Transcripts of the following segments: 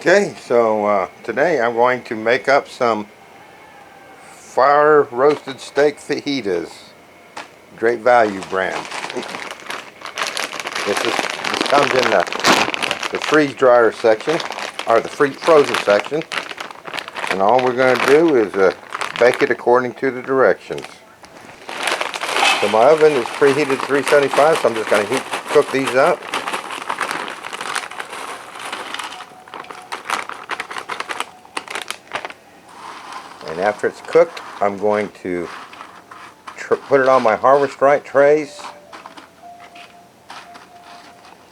Okay, so today I'm going to make up some fire roasted steak fajitas, Great Value brand. This comes in the freeze dryer section, or the frozen section, and all we're going to do is bake it according to the directions. So my oven is preheated 375, so I'm just going to cook these up. And after it's cooked, I'm going to put it on my Harvest Right trays,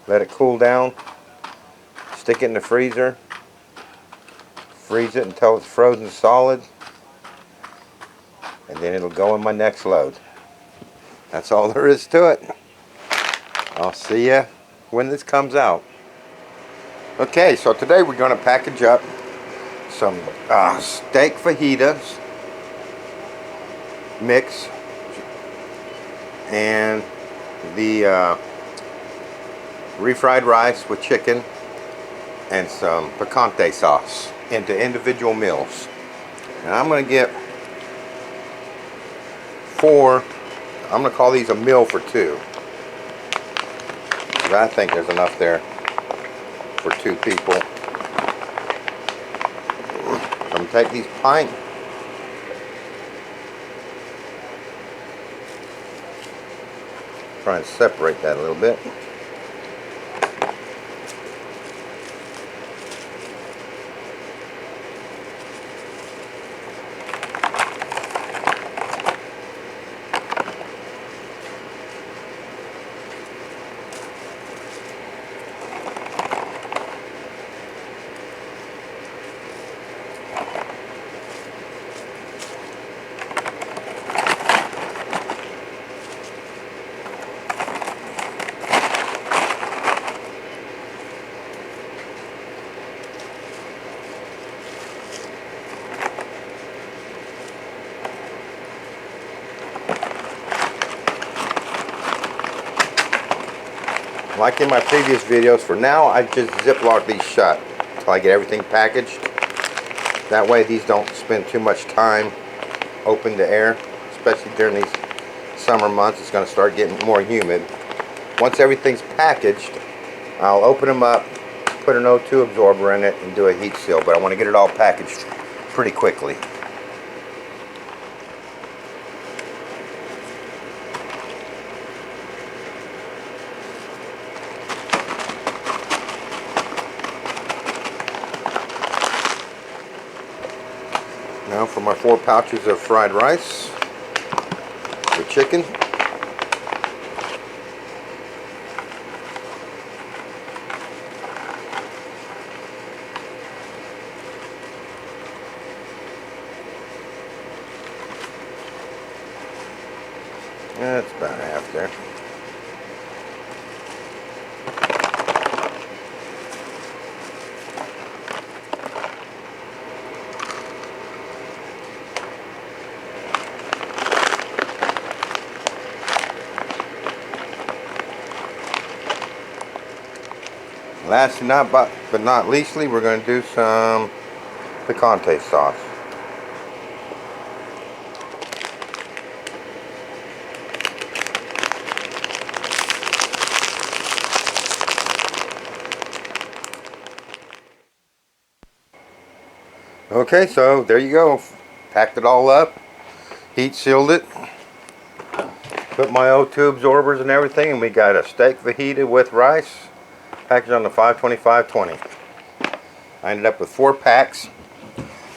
let it cool down, stick it in the freezer, freeze it until it's frozen solid, and then it'll go in my next load. That's all there is to it. I'll see ya when this comes out. Okay, so today we're going to package up some steak fajitas mix and the refried rice with chicken and some picante sauce into individual meals. And I'm going to get 4. I'm going to call these a meal for 2. I think there's enough there for 2 people. I'm going to take these pint try and separate that a little bit. Like in my previous videos, for now I just ziplock these shut until I get everything packaged. That way these don't spend too much time open to air, especially during these summer months. It's going to start getting more humid. Once everything's packaged, I'll open them up, put an O2 absorber in it, and do a heat seal. But I want to get it all packaged pretty quickly. Now for my 4 pouches of fried rice with chicken. That's about half there. Last but not leastly, we're going to do some picante sauce. Okay, so there you go. Packed it all up, heat sealed it, put my O2 absorbers and everything, and we got a steak fajita with rice. Packaged on the 525/20. I ended up with 4 packs.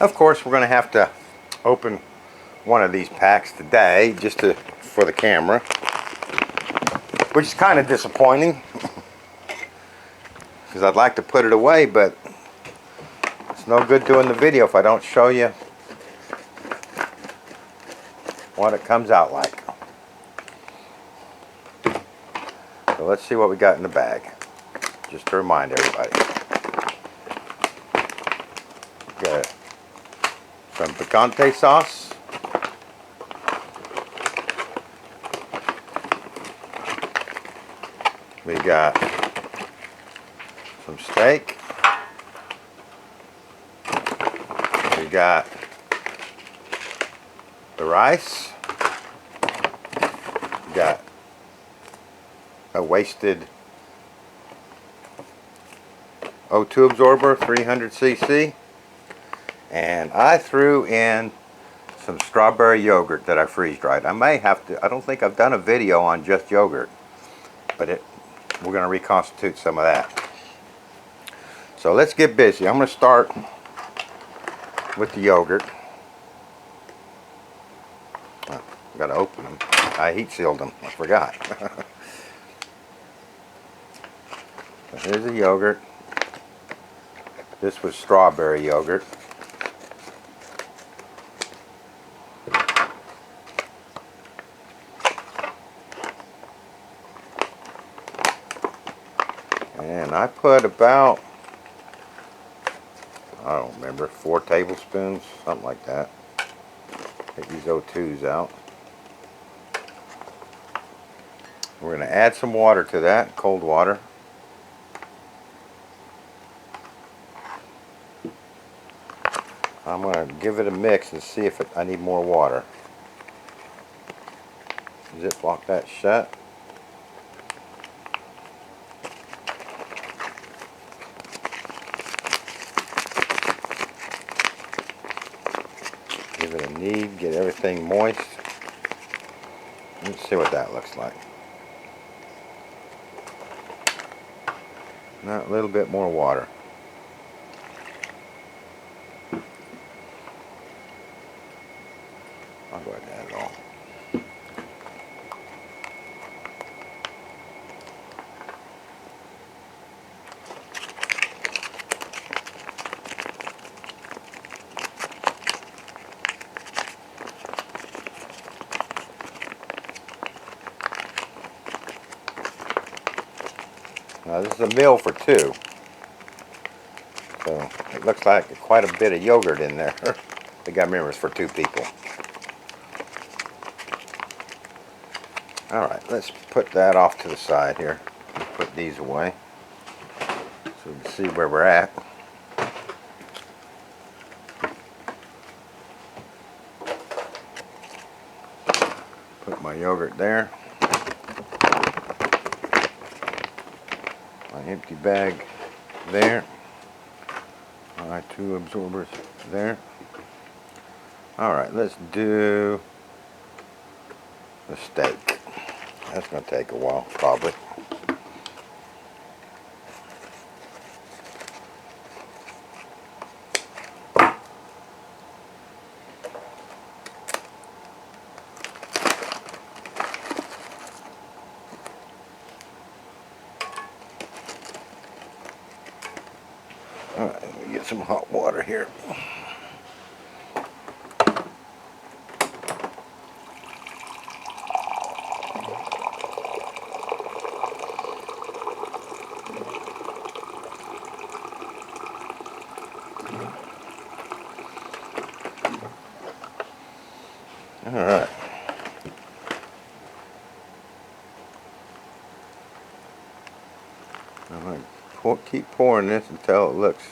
Of course, we're going to have to open one of these packs today just for the camera, which is kind of disappointing because I'd like to put it away, but it's no good doing the video if I don't show you what it comes out like. So let's see what we got in the bag. Just to remind everybody. Got some picante sauce. We got some steak. got the rice. Got a wasted O2 absorber, 300cc. And I threw in some strawberry yogurt that I freeze dried. I may have to, I don't think I've done a video on just yogurt, but we're going to reconstitute some of that. So let's get busy. I'm going to start with the yogurt. Oh, got to open them. I heat sealed them. I forgot. So here's the yogurt. This was strawberry yogurt. And I put about, I don't remember, 4 tablespoons, something like that. Take these O2s out. We're going to add some water to that, cold water. I'm going to give it a mix and see if I need more water. Zip lock that shut. Give it a knead, get everything moist. Let's see what that looks like. Now a little bit more water. I'll go ahead and add it all. Now this is a meal for 2, so it looks like quite a bit of yogurt in there. I think I remember it's for 2 people. Alright, let's put that off to the side here. Put these away so we can see where we're at. Put my yogurt there. My empty bag there. My 2 absorbers there. Alright, let's do the steak. That's going to take a while, probably. Alright, let me get some hot water here. Alright. I'm going to keep pouring this until it looks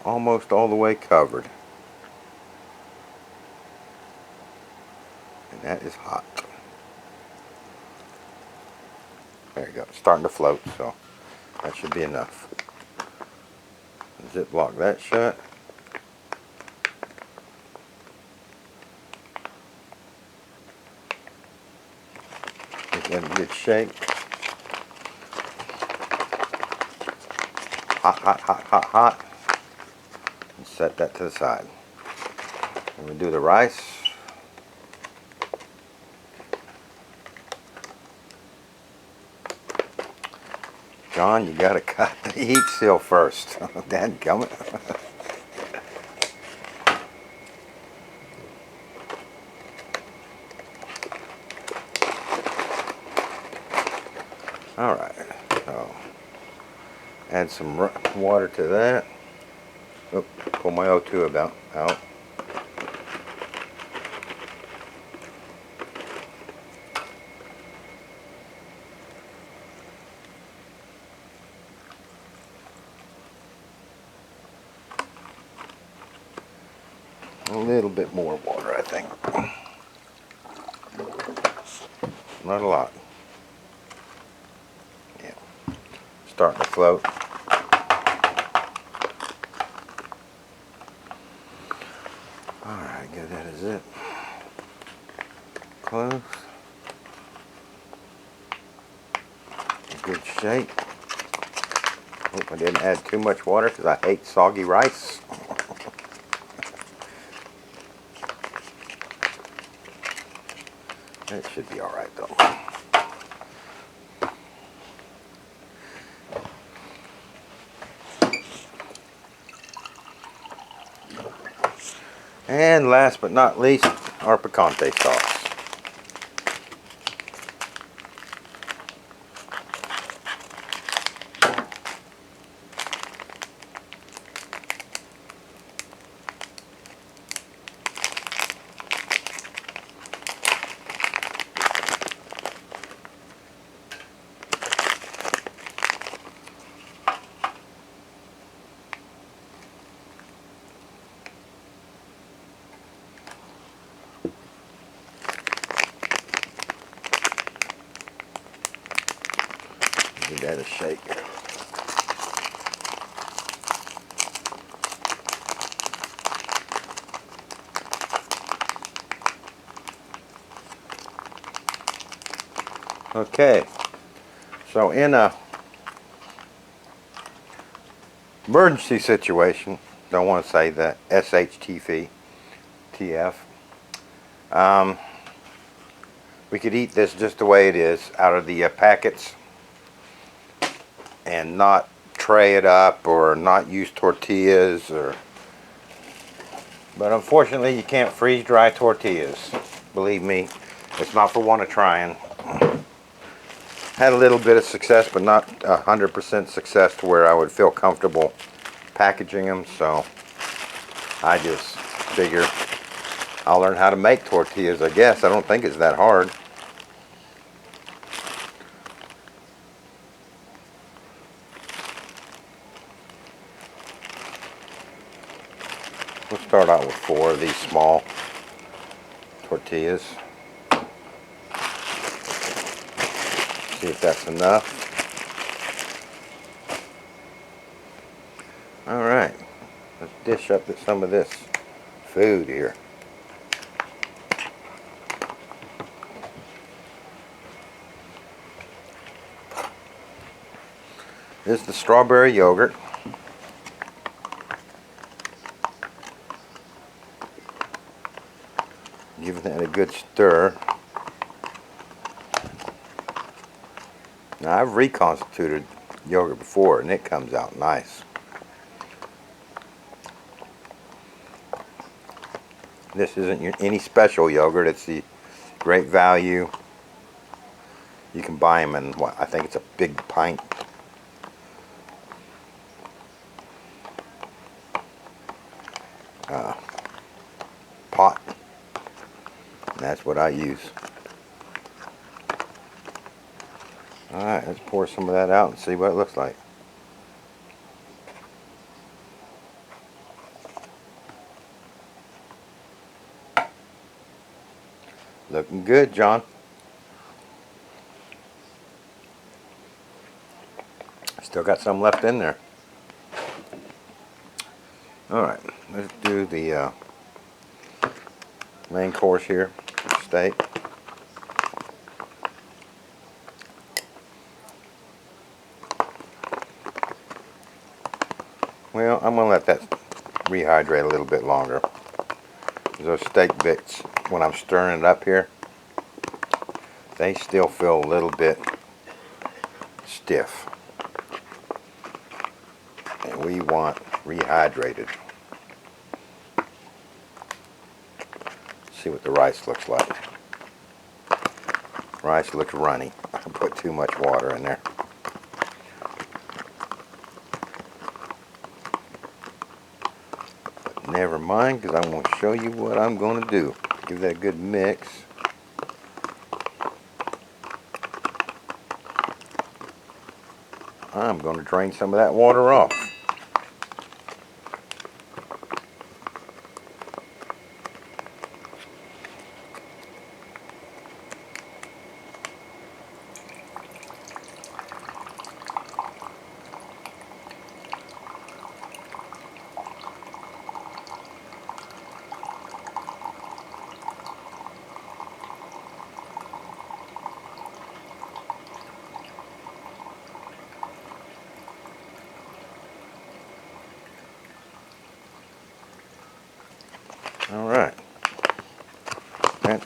almost all the way covered. And that is hot. There you go. It's starting to float, so that should be enough. Zip lock that shut. Give that a good shake. Hot, hot, hot, hot, hot. And set that to the side. And we do the rice. John, you gotta cut the heat seal first. Dadgummit. Alright, so add some water to that. Oh, pull my O2 out. little bit more water, I think. Not a lot. Yeah. Starting to float. Alright, good, that is it. Close. Good shape. Hope I didn't add too much water because I hate soggy rice. It should be alright though. And last but not least, our picante sauce. Give that a shake. Okay, so in a emergency situation, don't want to say the SHTF, we could eat this just the way it is out of the packets and not tray it up or not use tortillas, but unfortunately you can't freeze dry tortillas. Believe me, it's not for want of trying. Had a little bit of success, but not 100% success to where I would feel comfortable packaging them, so I just figure I'll learn how to make tortillas, I guess. I don't think it's that hard. We'll start out with 4 of these small tortillas. See if that's enough. Alright, let's dish up some of this food here. This is the strawberry yogurt. Giving that a good stir. Now I've reconstituted yogurt before and it comes out nice. This isn't any special yogurt, it's the great value. You can buy them in what I think it's a big pint. Pot. And that's what I use. Alright, let's pour some of that out and see what it looks like. Looking good, John. Still got some left in there. Alright, let's do the main course here, steak. Well, I'm going to let that rehydrate a little bit longer. Those steak bits, when I'm stirring it up here, they still feel a little bit stiff. And we want rehydrated. See what the rice looks like. Rice looks runny. I put too much water in there. But never mind, because I'm going to show you what I'm going to do. Give that a good mix. I'm going to drain some of that water off.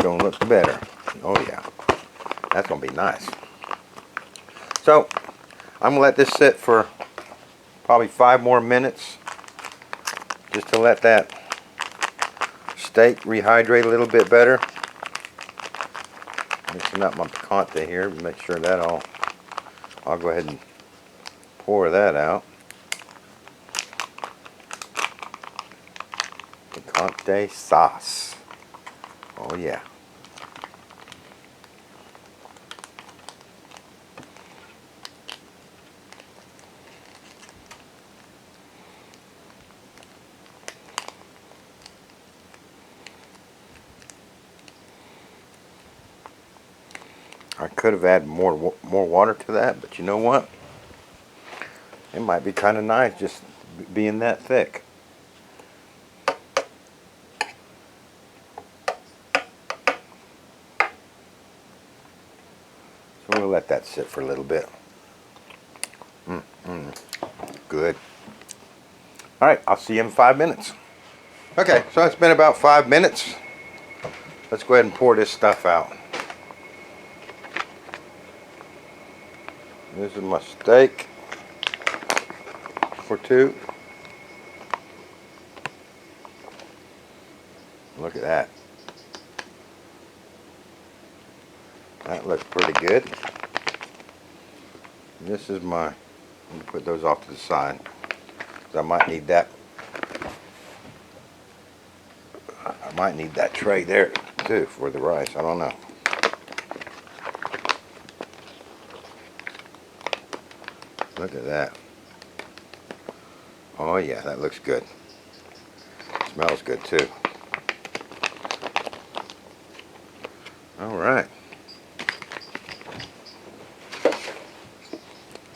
gonna look better. Oh yeah, that's gonna be nice. So I'm gonna let this sit for probably 5 more minutes, just to let that steak rehydrate a little bit better. Mixing up my picante here, make sure that I'll go ahead and pour that out. Picante sauce. Oh yeah. I could have added more water to that, but you know what? It might be kind of nice just being that thick. So we'll let that sit for a little bit. Good. All right, I'll see you in 5 minutes. Okay, so it's been about 5 minutes. Let's go ahead and pour this stuff out. This is my steak for 2. Look at that. That looks pretty good. This is my, let me put those off to the side, because I might need that. I might need that tray there too for the rice. I don't know. Look at that. Oh yeah, that looks good. Smells good too. All right.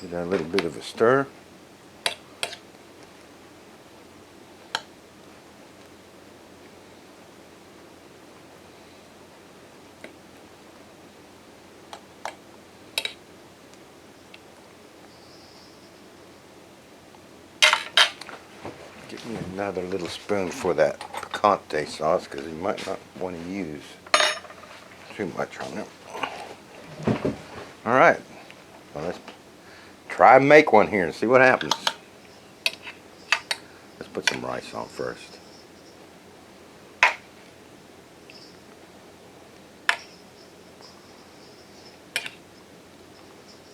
Give that a little bit of a stir. Give me another little spoon for that picante sauce, because you might not want to use too much on it. All right, well, let's try and make one here and see what happens. Let's put some rice on first.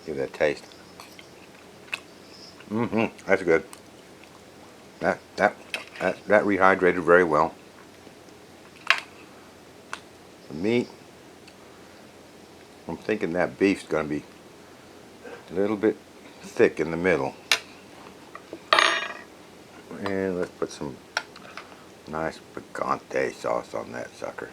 Give that a taste. That's good. That rehydrated very well. The meat, I'm thinking that beef's going to be a little bit thick in the middle. And let's put some nice picante sauce on that sucker.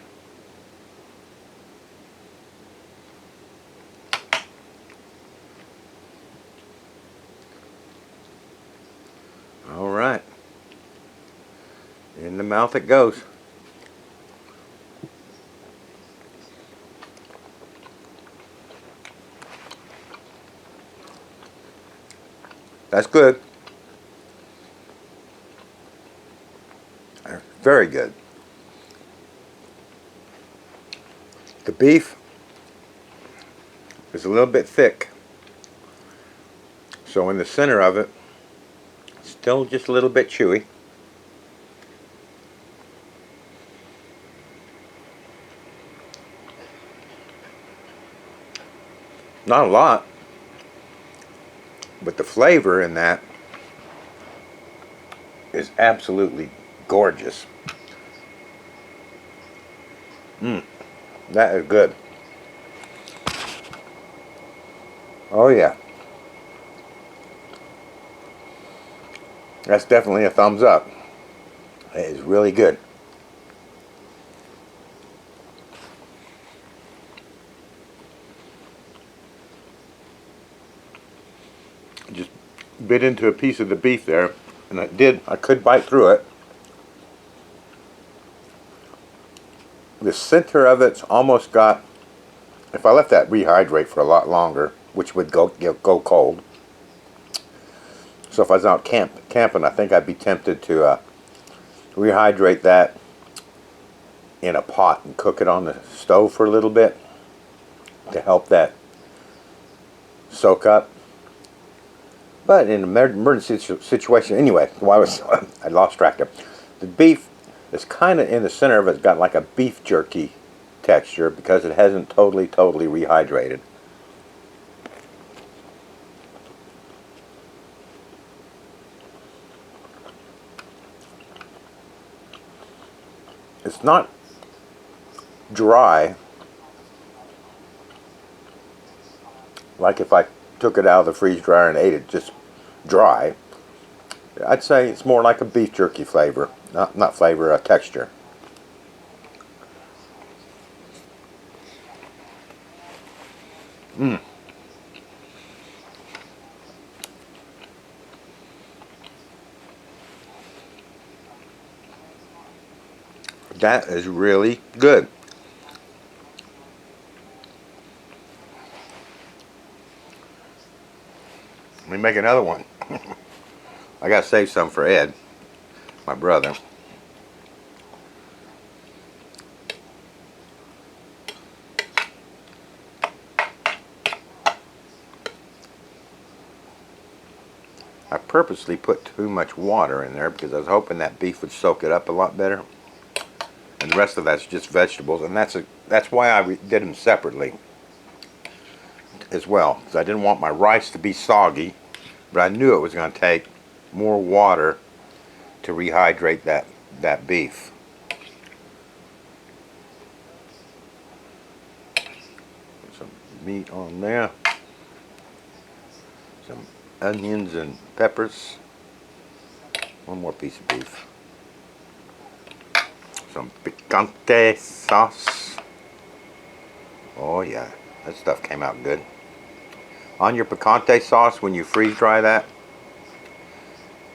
All right. In the mouth it goes. That's good. Very good. The beef is a little bit thick, so in the center of it, still just a little bit chewy. Not a lot, but the flavor in that is absolutely gorgeous. That is good. Oh yeah. That's definitely a thumbs up. It is really good. Just bit into a piece of the beef there, and I could bite through it. The center of it's almost got, if I left that rehydrate for a lot longer, which would go cold. So if I was out camping, I think I'd be tempted to rehydrate that in a pot and cook it on the stove for a little bit to help that soak up. But in an emergency situation, anyway, I lost track there. The beef is kind of in the center of it. It's got like a beef jerky texture because it hasn't totally rehydrated. It's not dry like if I took it out of the freeze dryer and ate it just dry. I'd say it's more like a beef jerky flavor, not flavor, a texture. That is really good. Let me make another one. I gotta save some for Ed, my brother. I purposely put too much water in there because I was hoping that beef would soak it up a lot better. And the rest of that's just vegetables, and that's why I did them separately as well, because I didn't want my rice to be soggy, but I knew it was going to take more water to rehydrate that beef. Put some meat on there, some onions and peppers, one more piece of beef, some picante sauce. Oh yeah, that stuff came out good. On your picante sauce, when you freeze dry that,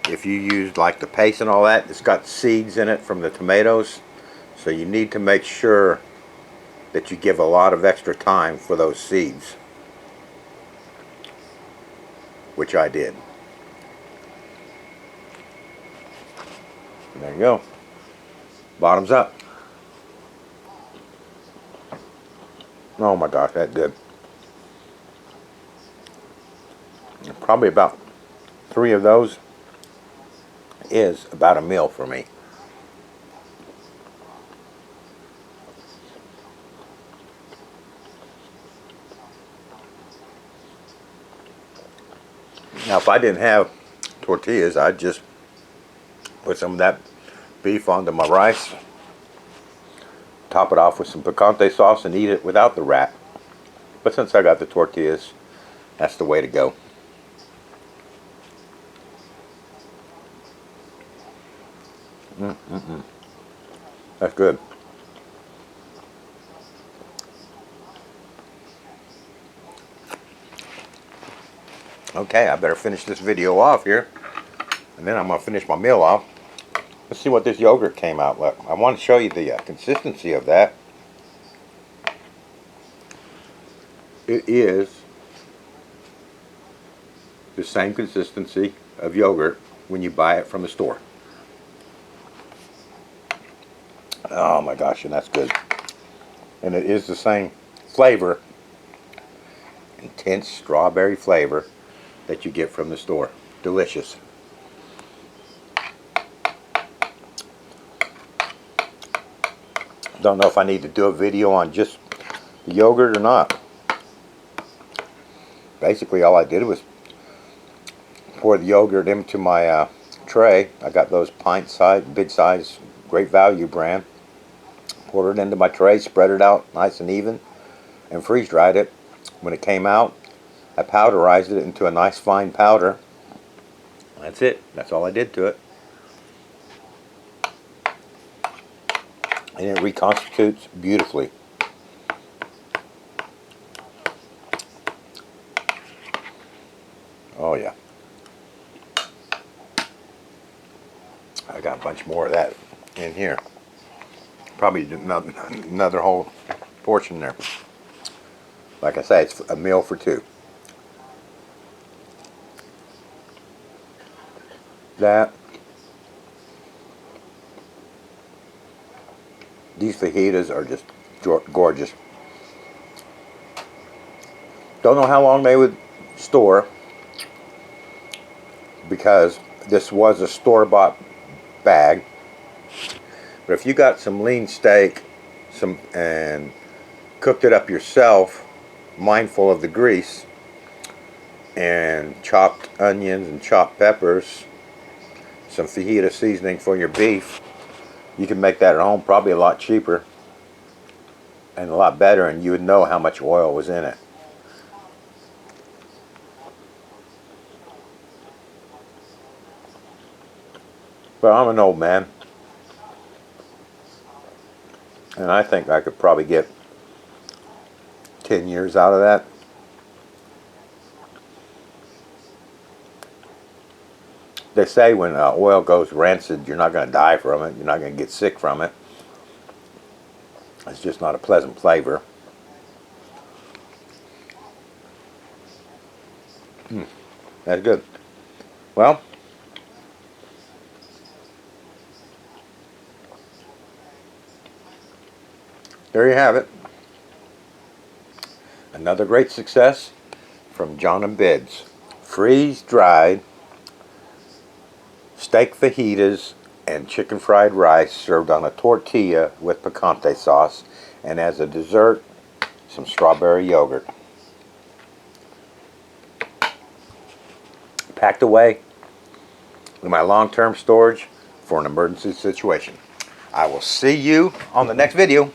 if you use like the paste and all that, it's got seeds in it from the tomatoes, so you need to make sure that you give a lot of extra time for those seeds, which I did. And there you go. Bottoms up. Oh my gosh, that's good. Probably about 3 of those is about a meal for me. Now if I didn't have tortillas, I'd just put some of that beef onto my rice, top it off with some picante sauce, and eat it without the wrap. But since I got the tortillas, that's the way to go. That's good. Okay, I better finish this video off here, and then I'm going to finish my meal off. Let's see what this yogurt came out like. I want to show you the consistency of that. It is the same consistency of yogurt when you buy it from the store. Oh my gosh, and that's good. And it is the same flavor, intense strawberry flavor that you get from the store. Delicious. Don't know if I need to do a video on just the yogurt or not. Basically all I did was pour the yogurt into my tray. I got those pint size, big size, Great Value brand. Poured it into my tray, spread it out nice and even, and freeze dried it. When it came out, I powderized it into a nice fine powder. That's it. That's all I did to it. And it reconstitutes beautifully. Oh yeah. I got a bunch more of that in here. Probably another whole portion there. Like I say, it's a meal for 2. These fajitas are just gorgeous. Don't know how long they would store, because this was a store-bought bag. But if you got some lean steak and cooked it up yourself, mindful of the grease, and chopped onions and chopped peppers, some fajita seasoning for your beef, you can make that at home probably a lot cheaper and a lot better, and you would know how much oil was in it. But I'm an old man, and I think I could probably get 10 years out of that. They say when oil goes rancid, you're not going to die from it. You're not going to get sick from it. It's just not a pleasant flavor. That's good. Well, there you have it. Another great success from John and Bid's. Freeze-dried steak fajitas and chicken fried rice served on a tortilla with picante sauce, and as a dessert, some strawberry yogurt. Packed away in my long-term storage for an emergency situation. I will see you on the next video.